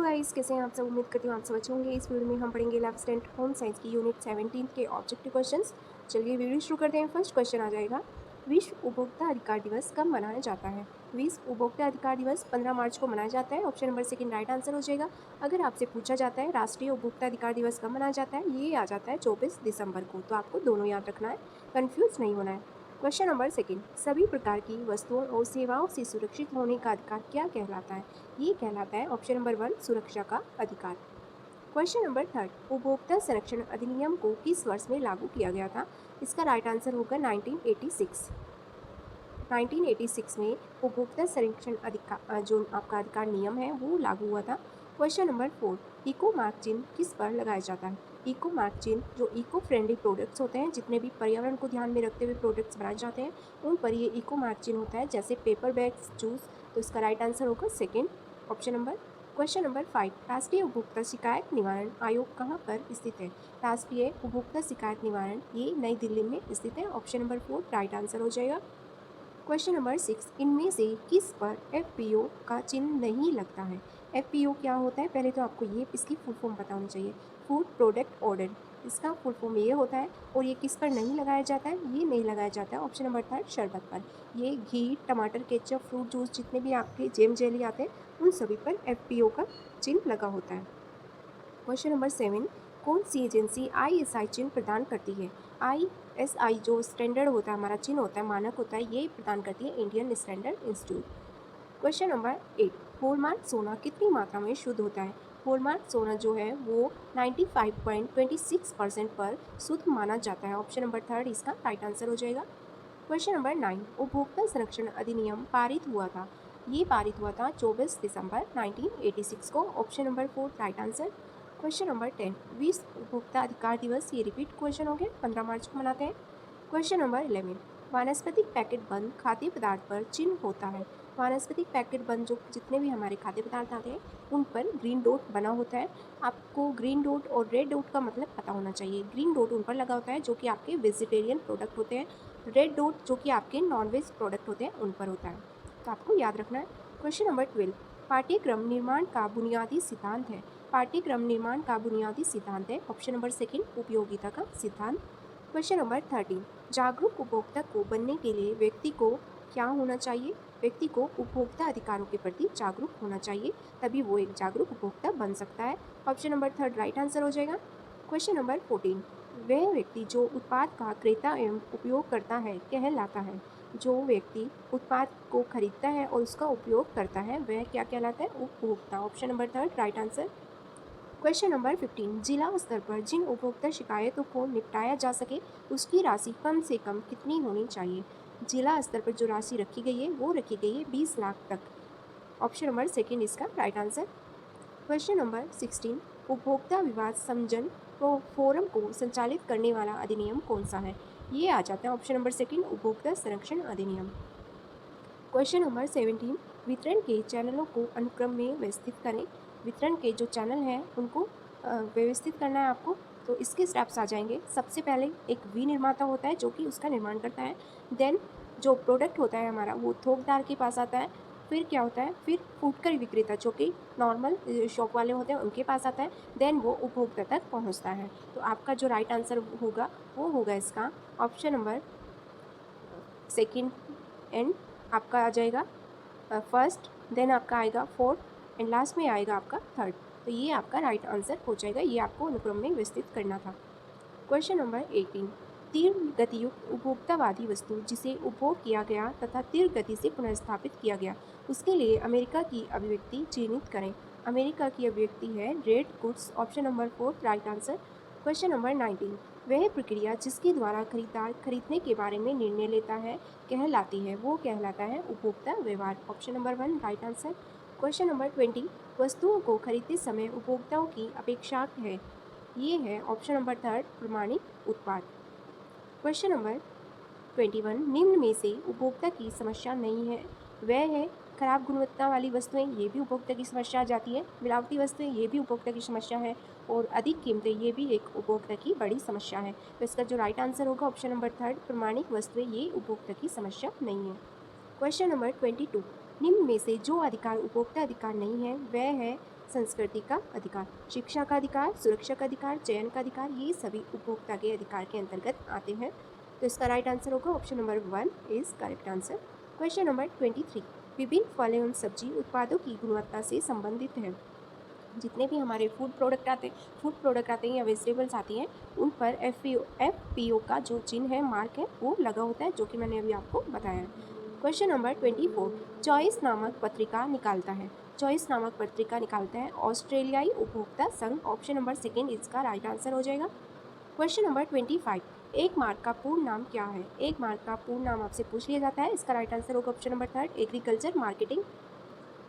Guys, कैसे हैं आप सब। उम्मीद करती हूँ आप सब अच्छे होंगे। इस वीडियो में हम पढ़ेंगे 11th स्टैंडर्ड होम साइंस की यूनिट 17 के ऑब्जेक्टिव क्वेश्चंस। चलिए वीडियो शुरू करते हैं। फर्स्ट क्वेश्चन आ जाएगा, विश्व उपभोक्ता अधिकार दिवस कब मनाया जाता है। विश्व उपभोक्ता अधिकार दिवस 15 मार्च को मनाया जाता है। Option number second right answer हो जाएगा। अगर आपसे पूछा जाता है राष्ट्रीय उपभोक्ता अधिकार दिवस कब मनाया जाता है, ये आ जाता है 24 दिसंबर को। तो आपको दोनों याद रखना है, कन्फ्यूज नहीं होना है। क्वेश्चन नंबर सेकंड, सभी प्रकार की वस्तुओं और सेवाओं से सुरक्षित होने का अधिकार क्या कहलाता है। ये कहलाता है ऑप्शन नंबर 1 सुरक्षा का अधिकार। क्वेश्चन नंबर थर्ड, उपभोक्ता संरक्षण अधिनियम को किस वर्ष में लागू किया गया था। इसका राइट आंसर होगा 1986। 1986 में उपभोक्ता संरक्षण अधिकार जो आपका अधिकार नियम है वो लागू हुआ था। क्वेश्चन नंबर 4, इको मार्क चिन्ह किस पर लगाया जाता है। इको मार्क चिन्ह जो इको फ्रेंडली प्रोडक्ट्स होते हैं, जितने भी पर्यावरण को ध्यान में रखते हुए प्रोडक्ट्स बनाए जाते हैं, उन पर ये इको मार्क चिन्ह होता है, जैसे पेपर बैग्स, जूस। तो इसका राइट आंसर होगा second option number. Question number 5, राष्ट्रीय उपभोक्ता शिकायत निवारण आयोग कहाँ पर स्थित है। राष्ट्रीय उपभोक्ता शिकायत निवारण ये नई दिल्ली में स्थित है। ऑप्शन नंबर 4 राइट आंसर हो जाएगा। क्वेश्चन नंबर 6, इनमें से किस पर एफपीओ का चिन्ह नहीं लगता है। एफपीओ क्या होता है, पहले तो आपको ये इसकी फुल फॉर्म पता होनी चाहिए। फूड प्रोडक्ट ऑर्डर, इसका फुल फॉर्म ये होता है। और ये किस पर नहीं लगाया जाता है, ये नहीं लगाया जाता है ऑप्शन नंबर 3 शरबत पर। ये घी, टमाटर, केचप, फ्रूट जूस, जितने भी आपके जेम जेली आते हैं, उन सभी पर एफपीओ का चिन्ह लगा होता है। क्वेश्चन नंबर 7, कौन सी एजेंसी आईएसआई चिन्ह प्रदान करती है। आईएसआई जो स्टैंडर्ड होता है, हमारा चिन्ह होता है, मानक होता है, ये प्रदान करती है Indian standard institute. Question number 8, hallmark सोना कितनी मात्रा में शुद्ध होता है। हॉलमार्क सोना जो है वो 95.26% पर शुद्ध माना जाता है। ऑप्शन नंबर 3 इसका राइट आंसर हो जाएगा। क्वेश्चन नंबर 9, उपभोक्ता संरक्षण अधिनियम पारित हुआ था। ये पारित हुआ था 24 दिसंबर 1986 को। Option number 4 right answer. Question number 10, विश्व उपभोक्ता अधिकार दिवस ये रिपीट क्वेश्चन हो गया, 15 मार्च को मनाते हैं। क्वेश्चन नंबर 11, वानस्पतिक पैकेट बंद खाद्य पदार्थ पर चिन्ह होता है। वानस्पतिक पैकेट बंद जो जितने भी हमारे खाद्य पदार्थ आते हैं, उन पर ग्रीन डॉट बना होता है। आपको ग्रीन डॉट और रेड डॉट का मतलब पता होना चाहिए। ग्रीन डॉट उन पर लगा होता है जो कि आपके वेजिटेरियन प्रोडक्ट होते हैं। रेड डॉट जो कि आपके नॉनवेज प्रोडक्ट होते हैं, उन पर होता है। तो आपको याद रखना है। क्वेश्चन नंबर 12, पाठ्यक्रम निर्माण का बुनियादी सिद्धांत है। पाठ्यक्रम निर्माण का बुनियादी सिद्धांत है ऑप्शन नंबर सेकंड उपयोगिता का सिद्धांत। क्वेश्चन नंबर 13, जागरूक उपभोक्ता को बनने के लिए व्यक्ति को क्या होना चाहिए। व्यक्ति को उपभोक्ता अधिकारों के प्रति जागरूक होना चाहिए, तभी वो एक जागरूक उपभोक्ता बन सकता है। ऑप्शन नंबर 3 राइट आंसर हो जाएगा। क्वेश्चन नंबर 14, वह व्यक्ति जो उत्पाद का क्रेता एवं उपयोग करता है कहलाता है। जो व्यक्ति उत्पाद को खरीदता है और उसका उपयोग करता है, वह क्या कहलाता है, उपभोक्ता। Option number 3 right answer. Question number 15, जिला स्तर पर जिन उपभोक्ता शिकायतों को निपटाया जा सके उसकी राशि कम से कम कितनी होनी चाहिए। जिला स्तर पर जो राशि रखी गई है वो रखी गई है 20 लाख तक। ऑप्शन नंबर सेकंड इसका राइट आंसर। क्वेश्चन नंबर 16, उपभोक्ता विवाद समझन फोरम को संचालित करने वाला अधिनियम कौन सा है। ये आ जाता है ऑप्शन नंबर सेकंड उपभोक्ता संरक्षण अधिनियम। क्वेश्चन नंबर 17, वितरण के चैनलों को अनुक्रम में व्यवस्थित करें। वितरण के जो चैनल हैं उनको व्यवस्थित करना है आपको। तो इसके स्टेप्स आ जाएंगे। सबसे पहले एक विनिर्माता होता है जो कि उसका निर्माण करता है। देन जो प्रोडक्ट होता है हमारा वो थोकदार के पास आता है। फिर क्या होता है, फिर फुटकर विक्रेता जो कि नॉर्मल शॉप वाले होते हैं उनके पास आता है। देन वो उपभोक्ता तक पहुंचता है। तो आपका जो राइट आंसर होगा वो होगा इसका ऑप्शन नंबर सेकंड एंड आपका आ जाएगा फर्स्ट, देन आपका आएगा फोर्थ एंड लास्ट में आएगा आपका थर्ड। तो ये आपका राइट आंसर हो जाएगा। ये आपको अनुक्रम में विस्तृत करना था। क्वेश्चन नंबर 18, तीव्र गतियुक्त उपभोक्तावादी वस्तु जिसे उपभोग किया गया तथा तीव्र गति से पुनर्स्थापित किया गया, उसके लिए अमेरिका की अभिव्यक्ति चिन्हित करें। अमेरिका की अभिव्यक्ति है red goods. Option number 4 right answer. Question number 19, वह प्रक्रिया जिसके द्वारा खरीदार खरीदने के बारे में निर्णय लेता है कहलाती है, वो कहलाता है उपभोक्ता व्यवहार। Option number 1 right answer. Question number 20, वस्तुओं को खरीदते समय उपभोक्ताओं की अपेक्षा है, ये है ऑप्शन नंबर 3 प्रमाणित उत्पाद। क्वेश्चन नंबर 21, निम्न में से उपभोक्ता की समस्या नहीं है, वह है खराब गुणवत्ता वाली वस्तुएं, ये भी उपभोक्ता की समस्या आ जाती है। मिलावटी वस्तुएं, ये भी उपभोक्ता की समस्या है। और अधिक कीमतें, ये भी एक उपभोक्ता की बड़ी समस्या है। तो इसका जो राइट आंसर होगा ऑप्शन नंबर 3 प्रमाणिक वस्तुएं, ये उपभोक्ता की समस्या नहीं है। क्वेश्चन नंबर 22, निम्न में से जो अधिकार उपभोक्ता अधिकार नहीं है वह है संस्कृति का अधिकार, शिक्षा का अधिकार, सुरक्षा का अधिकार, चयन का अधिकार, ये सभी उपभोक्ता के अधिकार के अंतर्गत आते हैं। तो इसका राइट आंसर होगा option number 1 is correct answer. Question number 23, विभिन्न फल एवं सब्जी उत्पादों की गुणवत्ता से संबंधित है। जितने भी हमारे फूड प्रोडक्ट आते हैं या वेजिटेबल्स आती हैं, उन पर FPO का जो चिन्ह है, मार्क है, वो लगा होता है, जो कि मैंने अभी आपको बताया है। क्वेश्चन नंबर 24, चॉइस नामक पत्रिका निकालता है। चॉइस नामक पत्रिका निकालता है ऑस्ट्रेलियाई उपभोक्ता संघ। ऑप्शन नंबर 2 इसका राइट आंसर हो जाएगा। क्वेश्चन नंबर 25, एक मार्क का पूर्ण नाम क्या है? एक मार्क का पूर्ण नाम आपसे पूछ लिया जाता है, इसका राइट आंसर होगा option number 3 agriculture marketing.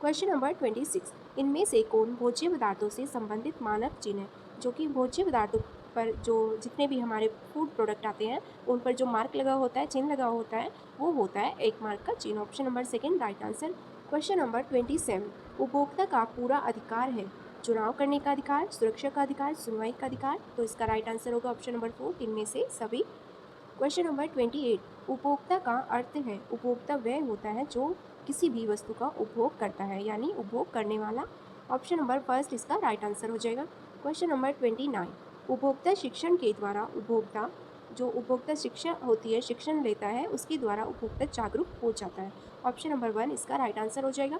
Question number 26, इनमें से कौन भोज्य पदार्थों से संबंधित मानक चिन्ह है? जो कि भोज्य पदार्थों पर जो जितने भी हमारे फूड प्रोडक्ट आते हैं, उन पर जो मार्क लगा होता है, चिन्ह लगा होता है, वो होता है एक मार्क का चिन्ह। Option number 2 right answer. Question number 27, उपभोक्ता का पूरा अधिकार है चुनाव करने का अधिकार, सुरक्षा का अधिकार, सुनवाई का अधिकार। तो इसका राइट आंसर होगा ऑप्शन नंबर 4 इनमें से सभी। क्वेश्चन नंबर 28, उपभोक्ता का अर्थ है उपभोक्ता वह होता है जो किसी भी वस्तु का उपभोग करता है, यानी उपभोग करने वाला। ऑप्शन नंबर 1 इसका राइट आंसर हो जाएगा। क्वेश्चन नंबर 29, उपभोक्ता शिक्षण के द्वारा उपभोक्ता शिक्षा होती है, शिक्षण लेता है, उसके द्वारा उपभोक्ता जागरूक हो जाता है। ऑप्शन नंबर 1 इसका राइट आंसर हो जाएगा।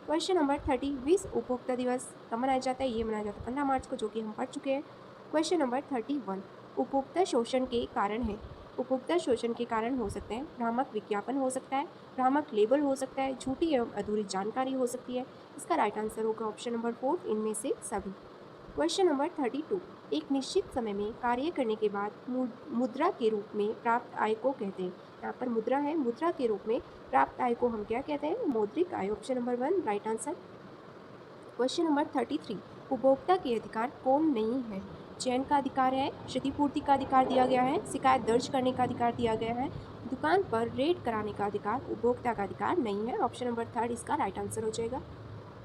क्वेश्चन नंबर 30, विश्व उपभोक्ता दिवस कब मनाया जाता है? ये मनाया जाता है 15 मार्च को, जो कि हम पढ़ चुके हैं। क्वेश्चन नंबर 31, उपभोक्ता शोषण के कारण है। उपभोक्ता शोषण के कारण हो सकते हैं भ्रामक विज्ञापन हो सकता है, भ्रामक लेबल हो सकता है, झूठी एवं अधूरी जानकारी हो सकती है। इसका राइट आंसर होगा ऑप्शन नंबर 4 इनमें से सभी। क्वेश्चन नंबर 32, एक निश्चित समय में कार्य करने के बाद मुद्रा के रूप में प्राप्त आय को कहते हैं। यहाँ पर मुद्रा है, मुद्रा के रूप में प्राप्त आय को हम क्या कहते हैं? मौद्रिक आय। Option number 1 right answer. Question number 33, उपभोक्ता के अधिकार कौन नहीं है? चयन का अधिकार है, क्षतिपूर्ति का अधिकार दिया गया है, शिकायत दर्ज करने का अधिकार दिया गया है, दुकान पर रेड कराने का अधिकार उपभोक्ता का अधिकार नहीं है। ऑप्शन नंबर 3 इसका राइट आंसर हो जाएगा।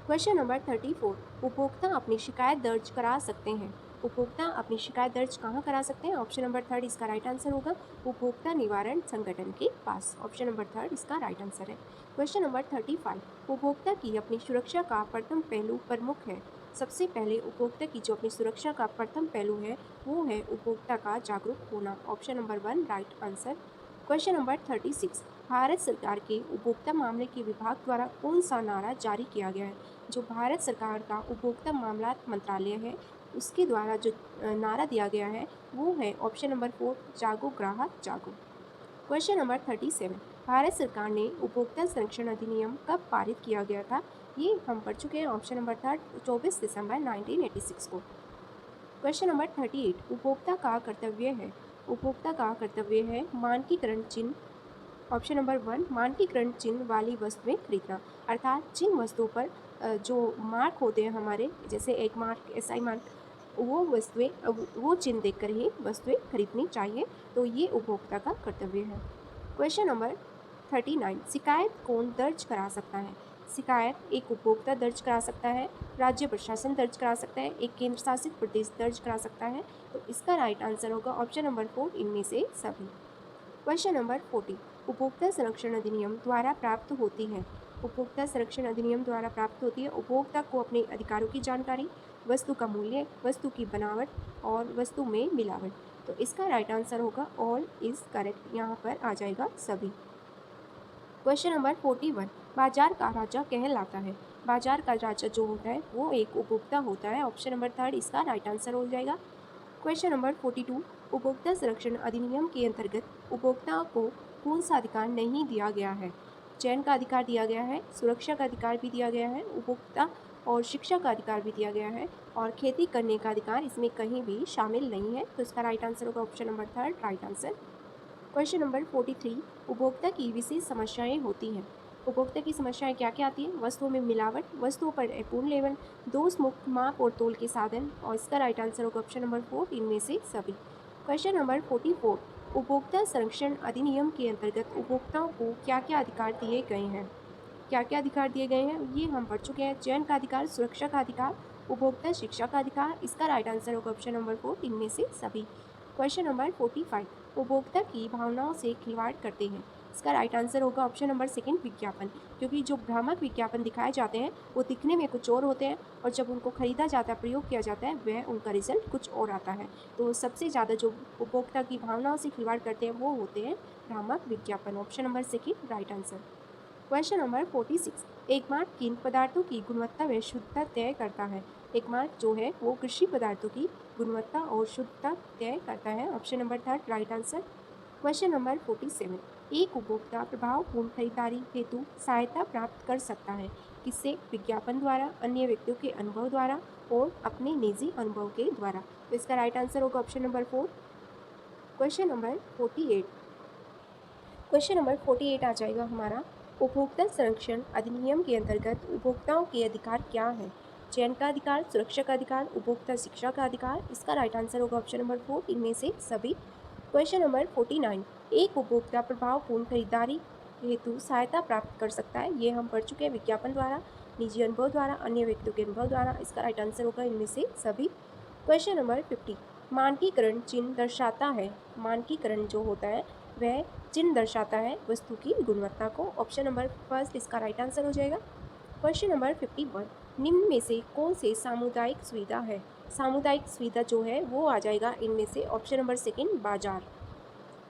क्वेश्चन नंबर 34, उपभोक्ता अपनी शिकायत दर्ज करा सकते हैं। उपभोक्ता अपनी शिकायत दर्ज कहाँ करा सकते हैं? ऑप्शन नंबर 3 इसका राइट आंसर होगा उपभोक्ता निवारण संगठन के पास। ऑप्शन नंबर 3 इसका राइट आंसर है। क्वेश्चन नंबर 35, उपभोक्ता की अपनी सुरक्षा का प्रथम पहलू प्रमुख है। सबसे पहले उपभोक्ता की जो अपनी सुरक्षा का प्रथम पहलू है, वो है उपभोक्ता का जागरूक होना। Option number 1 right answer. Question number 36, Bharat सरकार के उपभोक्ता मामले के विभाग द्वारा कौन सा नारा जारी किया गया है? जो भारत सरकार का उपभोक्ता मामलात मंत्रालय है, उसके द्वारा जो नारा दिया गया है, वो है ऑप्शन नंबर 4 जागो ग्राहक जागो। क्वेश्चन नंबर 37, भारत सरकार ने उपभोक्ता संरक्षण अधिनियम कब पारित किया गया था? ये हम पढ़ चुके हैं। ऑप्शन नंबर 3 24 दिसंबर 1986 को। क्वेश्चन नंबर 38, उपभोक्ता का कर्तव्य है। उपभोक्ता का कर्तव्य है मानकीकरण चिन्ह। ऑप्शन नंबर 1 मानकीकरण चिन्ह वाली वस्तुएं खरीदना, अर्थात जिन वस्तुओं पर जो मार्क होते हैं हमारे, जैसे एक मार्क, SI मार्क, वो चिन्ह देखकर ही वस्तुएं खरीदनी चाहिए। तो ये उपभोक्ता का कर्तव्य है। क्वेश्चन नंबर 39, शिकायत कौन दर्ज करा सकता है? शिकायत एक उपभोक्ता दर्ज करा सकता है, राज्य प्रशासन दर्ज करा सकता है, एक केंद्र शासित प्रदेश दर्ज करा सकता है। तो इसका राइट आंसर होगा ऑप्शन नंबर 4 इनमें से सभी। क्वेश्चन नंबर 40, उपभोक्ता संरक्षण अधिनियम द्वारा प्राप्त होती है। उपभोक्ता संरक्षण अधिनियम द्वारा प्राप्त होती है उपभोक्ता को अपने अधिकारों की जानकारी, वस्तु का मूल्य, वस्तु की बनावट और वस्तु में मिलावट। तो इसका राइट आंसर होगा ऑल इज करेक्ट, यहाँ पर आ जाएगा सभी। क्वेश्चन नंबर 41, बाजार का राजा कहलाता है। बाजार का राजा जो होता है वो एक उपभोक्ता होता है। ऑप्शन नंबर 3 इसका राइट आंसर हो जाएगा। क्वेश्चन नंबर 42, उपभोक्ता संरक्षण अधिनियम के अंतर्गत उपभोक्ता को कौन सा अधिकार नहीं दिया गया है? चयन का अधिकार दिया गया है, सुरक्षा का अधिकार भी दिया गया है, उपभोक्ता और शिक्षा का अधिकार भी दिया गया है, और खेती करने का अधिकार इसमें कहीं भी शामिल नहीं है। तो इसका राइट आंसर होगा option number 3 right answer. Question number 43, उपभोक्ता की विशेष समस्याएं होती हैं। उपभोक्ता की समस्याएं क्या क्या आती हैं? वस्तुओं में मिलावट, वस्तुओं पर अपूर्ण लेवल, दोष मुक्त माप और तोल के साधन। और इसका राइट आंसर होगा ऑप्शन नंबर 4 इनमें से सभी। क्वेश्चन नंबर 44, उपभोक्ता संरक्षण अधिनियम के अंतर्गत उपभोक्ताओं को क्या क्या अधिकार दिए गए हैं? क्या क्या अधिकार दिए गए हैं ये हम पढ़ चुके हैं। चयन का अधिकार, सुरक्षा का अधिकार, उपभोक्ता शिक्षा का अधिकार। इसका राइट आंसर होगा ऑप्शन नंबर 4 इनमें से सभी। क्वेश्चन नंबर 45, उपभोक्ता की भावनाओं से खिलवाड़ करते हैं। इसका राइट आंसर होगा ऑप्शन नंबर सेकंड विज्ञापन, क्योंकि जो भ्रामक विज्ञापन दिखाए जाते हैं वो दिखने में कुछ और होते हैं और जब उनको खरीदा जाता है, प्रयोग किया जाता है, वह उनका रिजल्ट कुछ और आता है। तो सबसे ज़्यादा जो उपभोक्ता की भावनाओं से खिलवाड़ करते हैं वो होते हैं भ्रामक विज्ञापन। Option number second right answer. Question number 46, एक मार्क किन पदार्थों की गुणवत्ता व शुद्धता तय करता है? एक मार्क जो है वो कृषि पदार्थों की गुणवत्ता और शुद्धता तय करता है। Option number third right answer. Question number 47, एक उपभोक्ता प्रभावपूर्ण खरीदारी हेतु सहायता प्राप्त कर सकता है? किससे? विज्ञापन द्वारा, अन्य व्यक्तियों के अनुभव द्वारा और अपने निजी अनुभव के द्वारा। तो इसका राइट आंसर होगा option number 4। Question number 48, question number 48 आ जाएगा हमारा, उपभोक्ता संरक्षण अधिनियम के अंतर्गत उपभोक्ताओं के अधिकार क्या है? चयन का अधिकार, सुरक्षा का अधिकार, उपभोक्ता शिक्षा का अधिकार। इसका राइट आंसर होगा ऑप्शन नंबर 4, इनमें से सभी। क्वेश्चन नंबर 49, एक उपभोक्ता प्रभावपूर्ण खरीदारी हेतु सहायता प्राप्त कर सकता है? ये हम पढ़ चुके हैं, विज्ञापन द्वारा, निजी अनुभव द्वारा, अन्य व्यक्तियों के अनुभव द्वारा। इसका राइट आंसर होगा इनमें से सभी। क्वेश्चन नंबर 50, मानकीकरण चिन्ह दर्शाता है? मानकीकरण जो होता है वह चिन्ह दर्शाता है वस्तु की गुणवत्ता को। ऑप्शन नंबर फर्स्ट इसका राइट आंसर हो जाएगा। क्वेश्चन नंबर 51, निम्न में से कौन से सामुदायिक सुविधा है? सामुदायिक सुविधा जो है वो आ जाएगा इनमें से ऑप्शन नंबर सेकंड बाजार।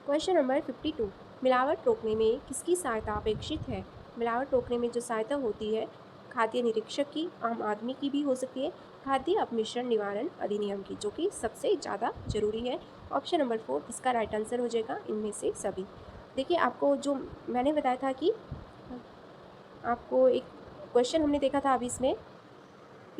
क्वेश्चन नंबर 52, मिलावट रोकने में किसकी सहायता अपेक्षित है? मिलावट रोकने में जो सहायता होती है खाद्य निरीक्षक की, आम आदमी की भी हो सकती है, खाद्य अपमिश्रण निवारण अधिनियम की, जो कि सबसे ज़्यादा जरूरी है। ऑप्शन नंबर 4 इसका राइट आंसर हो जाएगा इनमें से सभी। देखिए, आपको जो मैंने बताया था कि आपको एक क्वेश्चन हमने देखा था, अभी इसमें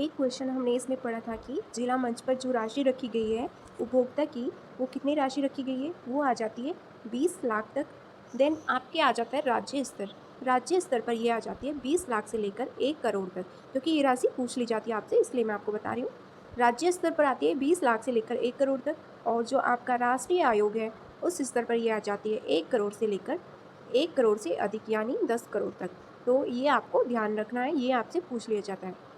एक क्वेश्चन हमने इसमें पढ़ा था कि जिला मंच पर जो राशि रखी गई है उपभोक्ता की, वो कितनी राशि रखी गई है? वो आ जाती है 20 लाख तक। देन आपके आ जाता है राज्य स्तर। राज्य स्तर पर ये आ जाती है 20 लाख से लेकर 1 करोड़ तक, क्योंकि ये राशि पूछ ली जाती है आपसे, इसलिए मैं आपको बता रही हूँ। राज्य स्तर पर आती है 20 लाख से लेकर 1 करोड़ तक, और जो आपका राष्ट्रीय आयोग है उस स्तर पर ये आ जाती है 1 करोड़ से लेकर 1 करोड़ से अधिक, यानी 10 करोड़ तक। तो ये आपको ध्यान रखना है, ये आपसे पूछ लिया जाता है।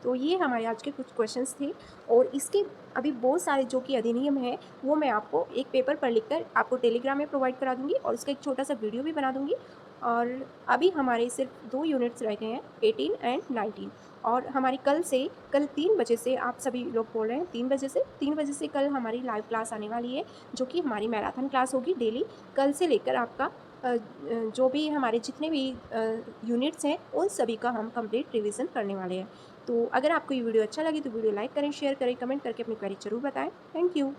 तो ये हमारे आज के कुछ क्वेश्चंस थे, और इसके अभी बहुत सारे जो कि अधिनियम है वो मैं आपको एक पेपर पर लिखकर आपको टेलीग्राम में प्रोवाइड करा दूंगी, और उसका एक छोटा सा वीडियो भी बना दूंगी। और अभी हमारे सिर्फ 2 यूनिट्स रह गए हैं, 18 एंड 19। और हमारी कल 3 बजे से, आप सभी लोग बोल रहे हैं 3 बजे से कल हमारी लाइव क्लास आने वाली है, जो कि हमारी मैराथन क्लास होगी डेली। कल से लेकर आपका जो भी हमारे जितने भी यूनिट्स हैं उन सभी का हम कंप्लीट रिवीजन करने वाले हैं। तो अगर आपको ये वीडियो अच्छा लगे तो वीडियो लाइक करें, शेयर करें, कमेंट करके अपनी क्वेरी जरूर बताएं। Thank you.